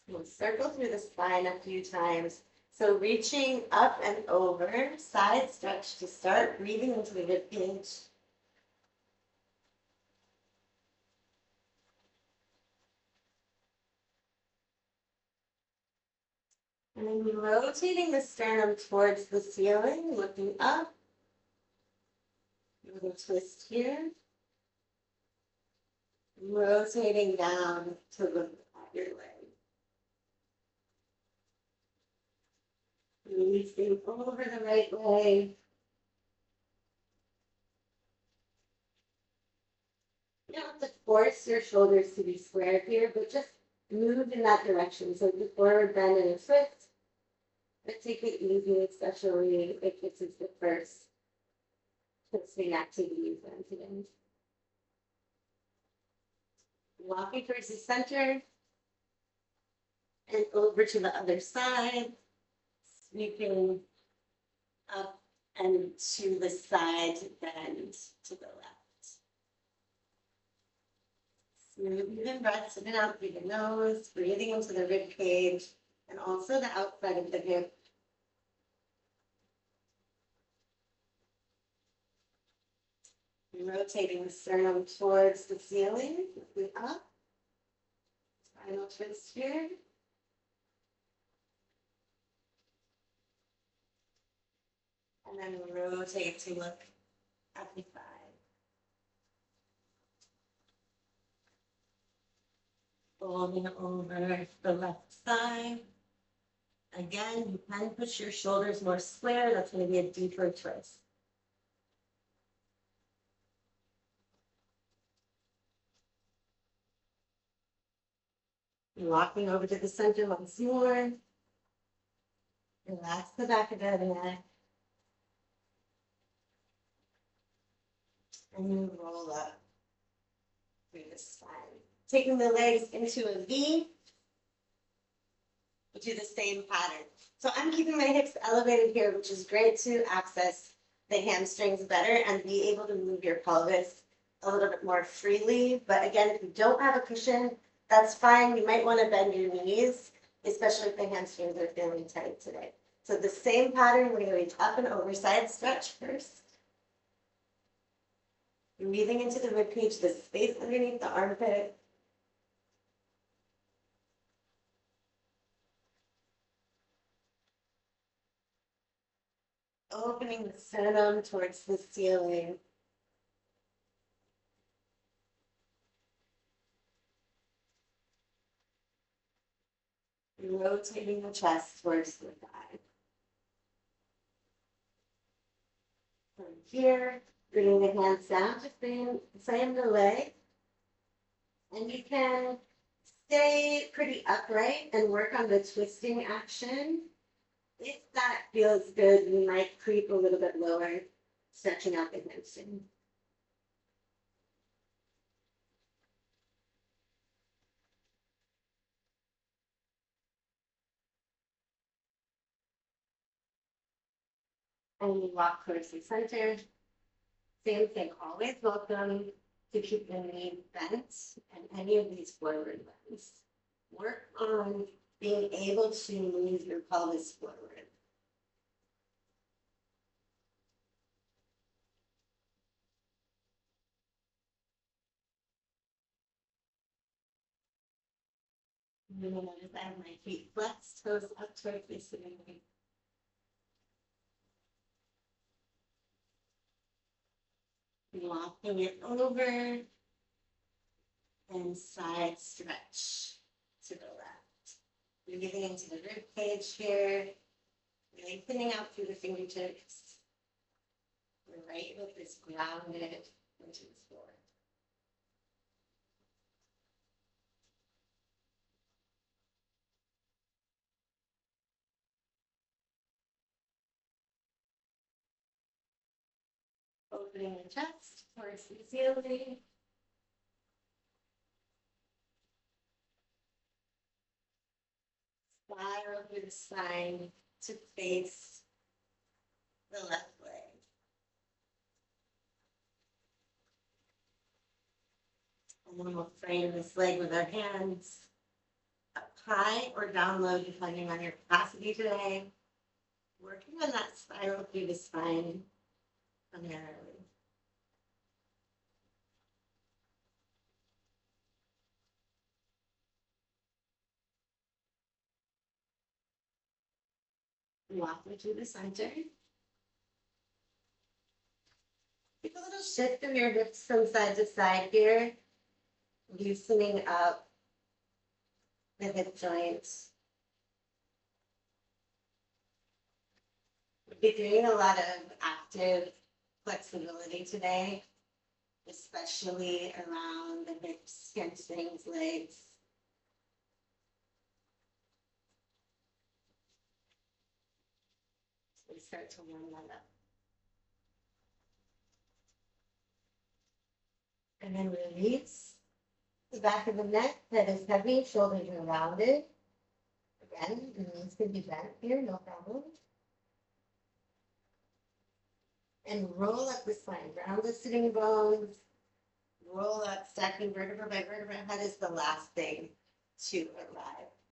We'll circle through the spine a few times. So reaching up and over, side stretch to start, breathing into the rib cage. And then rotating the sternum towards the ceiling, looking up. A little twist here. Rotating down to look at your leg. Releasing over the right leg. You don't have to force your shoulders to be squared here, but just move in that direction. So the forward bend and a twist. But take it easy, especially if this is the first twisting activity you've done today. Walking towards the center and over to the other side, sweeping up and to the side, bend to the left. Smooth even breath, in and out through the nose, breathing into the rib cage and also the outside of the hip. Rotating the sternum towards the ceiling, looking up. Final twist here. And then rotate to look at the side. Folding over the left side. Again, you can push your shoulders more square. That's going to be a deeper twist. Walking over to the center once more. Relax the back of the neck. And you roll up through the spine. Taking the legs into a V. We'll do the same pattern. So I'm keeping my hips elevated here, which is great to access the hamstrings better and be able to move your pelvis a little bit more freely. But again, if you don't have a cushion, that's fine. You might want to bend your knees, especially if the hamstrings are feeling tight today. So the same pattern, we're going to reach up and over, side stretch first. Breathing into the rib cage, the space underneath the armpit. Opening the sternum towards the ceiling. Rotating the chest towards the thigh. From here, bringing the hands down to frame the leg. And you can stay pretty upright and work on the twisting action. If that feels good, you might creep a little bit lower, stretching out the hamstring. And you walk towards the center. Same thing, always welcome to keep the knee bent and any of these forward bends. Work on being able to move your pelvis forward. You're going to notice I have my feet flexed, toes up towards the ceiling. Walking it over and side stretch to the left. Breathing into the rib cage here, lengthening out through the fingertips. The right hip is grounded into the floor. Opening the chest towards the ceiling. Spiral through the spine to face the left leg. And then we'll frame this leg with our hands. up high or down low, depending on your capacity today. Working on that spiral through the spine primarily. Walk me to the center. Take a little shift of your hips from side to side here, loosening up the hip joints. We'll be doing a lot of active flexibility today, especially around the hips, hamstrings, legs. So we start to warm that up. And then release the back of the neck, head is heavy, shoulders are rounded. Again, the knees can be bent here, no problem. And roll up the spine, round the sitting bones, roll up, stacking vertebra by vertebra. Head is the last thing to arrive.